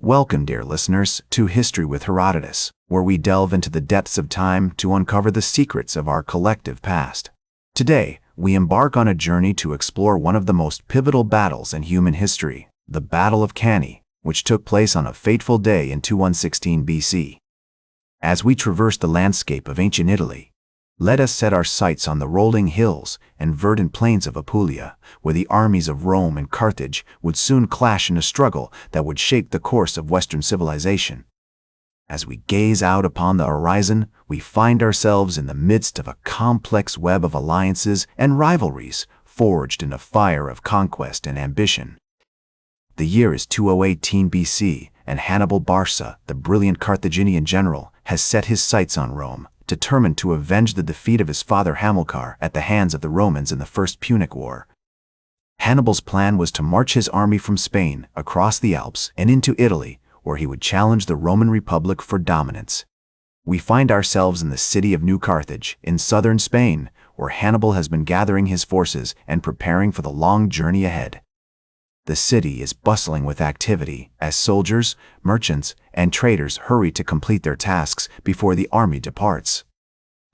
Welcome, dear listeners, to History with Herodotus, where we delve into the depths of time to uncover the secrets of our collective past. Today, we embark on a journey to explore one of the most pivotal battles in human history, the Battle of Cannae, which took place on a fateful day in 2116 BC. As we traverse the landscape of ancient Italy, let us set our sights on the rolling hills and verdant plains of Apulia, where the armies of Rome and Carthage would soon clash in a struggle that would shape the course of Western civilization. As we gaze out upon the horizon, we find ourselves in the midst of a complex web of alliances and rivalries forged in a fire of conquest and ambition. The year is 2018 BC, and Hannibal Barca, the brilliant Carthaginian general, has set his sights on Rome, determined to avenge the defeat of his father Hamilcar at the hands of the Romans in the First Punic War. Hannibal's plan was to march his army from Spain across the Alps and into Italy, where he would challenge the Roman Republic for dominance. We find ourselves in the city of New Carthage, in southern Spain, where Hannibal has been gathering his forces and preparing for the long journey ahead. The city is bustling with activity as soldiers, merchants, and traders hurry to complete their tasks before the army departs.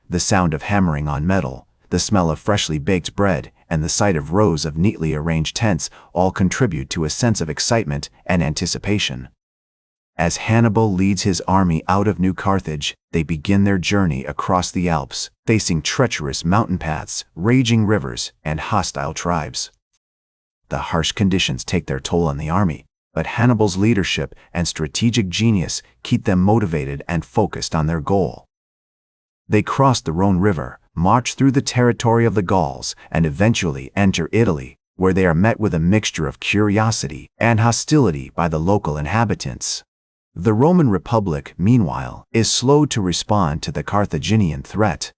The sound of hammering on metal, the smell of freshly baked bread, and the sight of rows of neatly arranged tents all contribute to a sense of excitement and anticipation. As Hannibal leads his army out of New Carthage, they begin their journey across the Alps, facing treacherous mountain paths, raging rivers, and hostile tribes. The harsh conditions take their toll on the army, but Hannibal's leadership and strategic genius keep them motivated and focused on their goal. They cross the Rhone River, march through the territory of the Gauls, and eventually enter Italy, where they are met with a mixture of curiosity and hostility by the local inhabitants. The Roman Republic, meanwhile, is slow to respond to the Carthaginian threat.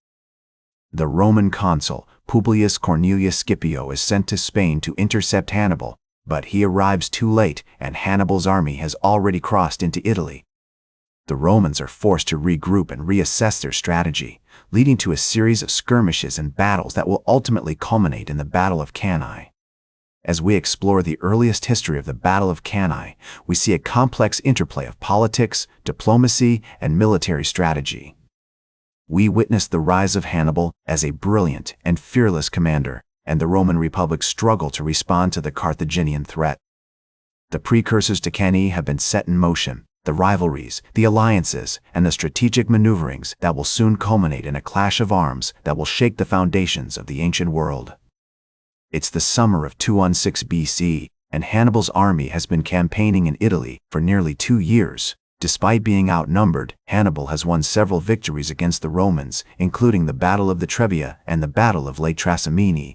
The Roman consul, Publius Cornelius Scipio, is sent to Spain to intercept Hannibal, but he arrives too late and Hannibal's army has already crossed into Italy. The Romans are forced to regroup and reassess their strategy, leading to a series of skirmishes and battles that will ultimately culminate in the Battle of Cannae. As we explore the earliest history of the Battle of Cannae, we see a complex interplay of politics, diplomacy, and military strategy. We witness the rise of Hannibal as a brilliant and fearless commander, and the Roman Republic's struggle to respond to the Carthaginian threat. The precursors to Cannae have been set in motion, the rivalries, the alliances, and the strategic maneuverings that will soon culminate in a clash of arms that will shake the foundations of the ancient world. It's the summer of 216 BC, and Hannibal's army has been campaigning in Italy for nearly 2 years. Despite being outnumbered, Hannibal has won several victories against the Romans, including the Battle of the Trebia and the Battle of Lake Trasimene.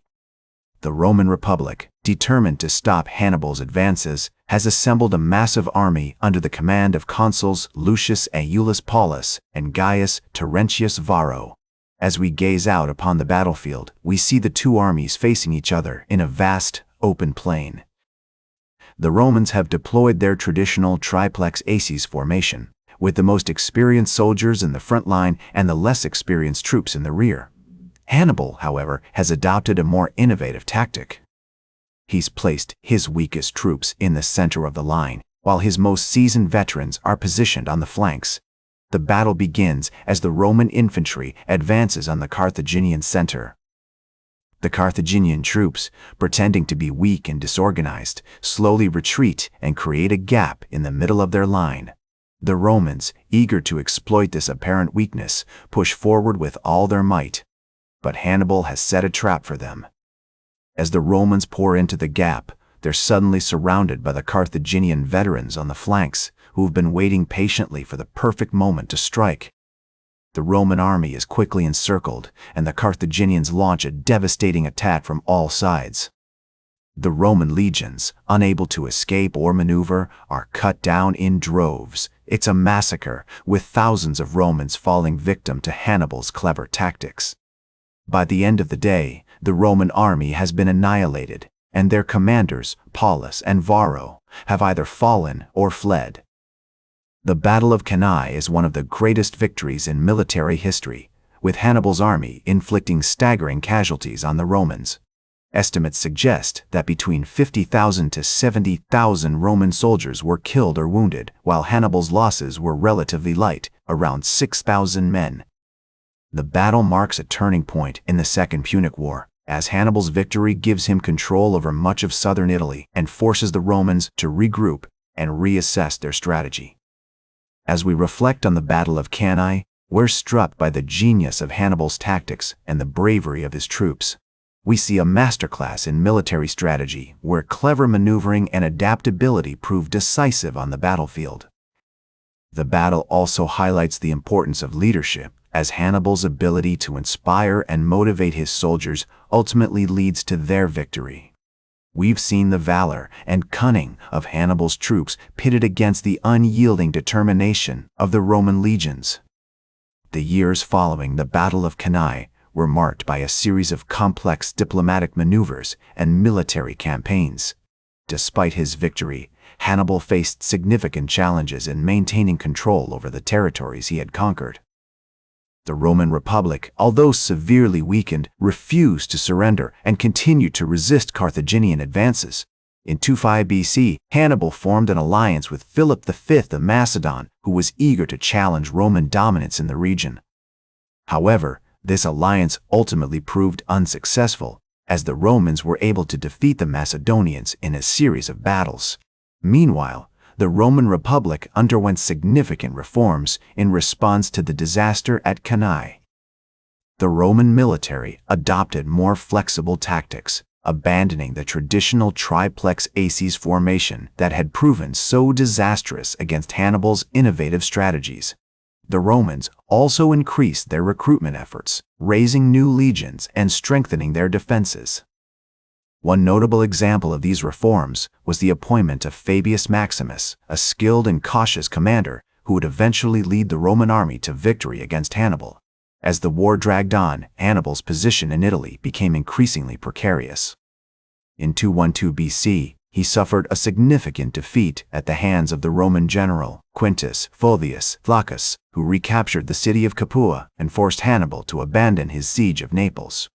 The Roman Republic, determined to stop Hannibal's advances, has assembled a massive army under the command of consuls Lucius Aulus Paulus and Gaius Terentius Varro. As we gaze out upon the battlefield, we see the two armies facing each other in a vast, open plain. The Romans have deployed their traditional triplex acies formation, with the most experienced soldiers in the front line and the less experienced troops in the rear. Hannibal, however, has adopted a more innovative tactic. He's placed his weakest troops in the center of the line, while his most seasoned veterans are positioned on the flanks. The battle begins as the Roman infantry advances on the Carthaginian center. The Carthaginian troops, pretending to be weak and disorganized, slowly retreat and create a gap in the middle of their line. The Romans, eager to exploit this apparent weakness, push forward with all their might. But Hannibal has set a trap for them. As the Romans pour into the gap, they're suddenly surrounded by the Carthaginian veterans on the flanks, who have been waiting patiently for the perfect moment to strike. The Roman army is quickly encircled, and the Carthaginians launch a devastating attack from all sides. The Roman legions, unable to escape or maneuver, are cut down in droves. It's a massacre, with thousands of Romans falling victim to Hannibal's clever tactics. By the end of the day, the Roman army has been annihilated, and their commanders, Paulus and Varro, have either fallen or fled. The Battle of Cannae is one of the greatest victories in military history, with Hannibal's army inflicting staggering casualties on the Romans. Estimates suggest that between 50,000 to 70,000 Roman soldiers were killed or wounded, while Hannibal's losses were relatively light, around 6,000 men. The battle marks a turning point in the Second Punic War, as Hannibal's victory gives him control over much of southern Italy and forces the Romans to regroup and reassess their strategy. As we reflect on the Battle of Cannae, we're struck by the genius of Hannibal's tactics and the bravery of his troops. We see a masterclass in military strategy where clever maneuvering and adaptability prove decisive on the battlefield. The battle also highlights the importance of leadership, as Hannibal's ability to inspire and motivate his soldiers ultimately leads to their victory. We've seen the valor and cunning of Hannibal's troops pitted against the unyielding determination of the Roman legions. The years following the Battle of Cannae were marked by a series of complex diplomatic maneuvers and military campaigns. Despite his victory, Hannibal faced significant challenges in maintaining control over the territories he had conquered. The Roman Republic, although severely weakened, refused to surrender and continued to resist Carthaginian advances. In 25 BC, Hannibal formed an alliance with Philip V of Macedon, who was eager to challenge Roman dominance in the region. However, this alliance ultimately proved unsuccessful, as the Romans were able to defeat the Macedonians in a series of battles. Meanwhile, the Roman Republic underwent significant reforms in response to the disaster at Cannae. The Roman military adopted more flexible tactics, abandoning the traditional triplex aces formation that had proven so disastrous against Hannibal's innovative strategies. The Romans also increased their recruitment efforts, raising new legions and strengthening their defenses. One notable example of these reforms was the appointment of Fabius Maximus, a skilled and cautious commander who would eventually lead the Roman army to victory against Hannibal. As the war dragged on, Hannibal's position in Italy became increasingly precarious. In 212 BC, he suffered a significant defeat at the hands of the Roman general Quintus Fulvius Flaccus, who recaptured the city of Capua and forced Hannibal to abandon his siege of Naples.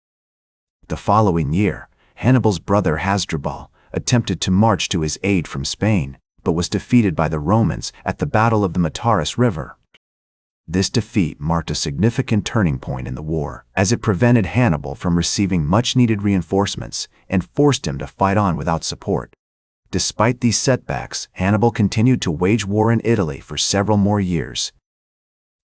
The following year, Hannibal's brother Hasdrubal attempted to march to his aid from Spain, but was defeated by the Romans at the Battle of the Metaurus River. This defeat marked a significant turning point in the war, as it prevented Hannibal from receiving much-needed reinforcements and forced him to fight on without support. Despite these setbacks, Hannibal continued to wage war in Italy for several more years.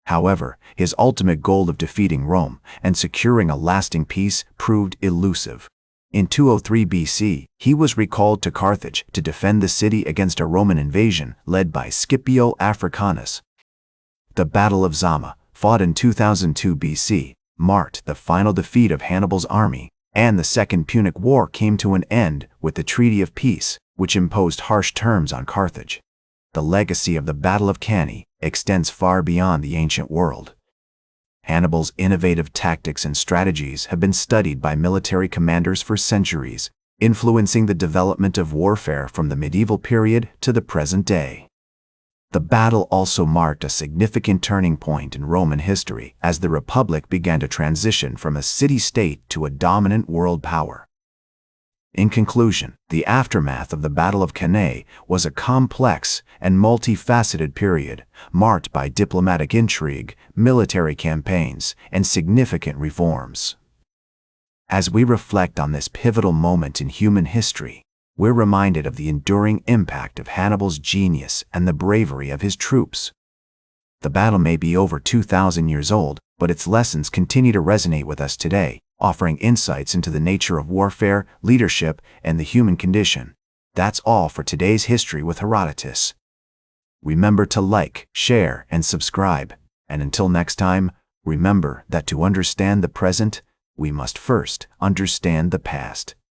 However, his ultimate goal of defeating Rome and securing a lasting peace proved elusive. In 203 BC, he was recalled to Carthage to defend the city against a Roman invasion led by Scipio Africanus. The Battle of Zama, fought in 2002 BC, marked the final defeat of Hannibal's army, and the Second Punic War came to an end with the Treaty of Peace, which imposed harsh terms on Carthage. The legacy of the Battle of Cannae extends far beyond the ancient world. Hannibal's innovative tactics and strategies have been studied by military commanders for centuries, influencing the development of warfare from the medieval period to the present day. The battle also marked a significant turning point in Roman history as the Republic began to transition from a city-state to a dominant world power. In conclusion, the aftermath of the Battle of Cannae was a complex and multifaceted period, marked by diplomatic intrigue, military campaigns, and significant reforms. As we reflect on this pivotal moment in human history, we're reminded of the enduring impact of Hannibal's genius and the bravery of his troops. The battle may be over 2,000 years old, but its lessons continue to resonate with us today, offering insights into the nature of warfare, leadership, and the human condition. That's all for today's History with Herodotus. Remember to like, share, and subscribe. And until next time, remember that to understand the present, we must first understand the past.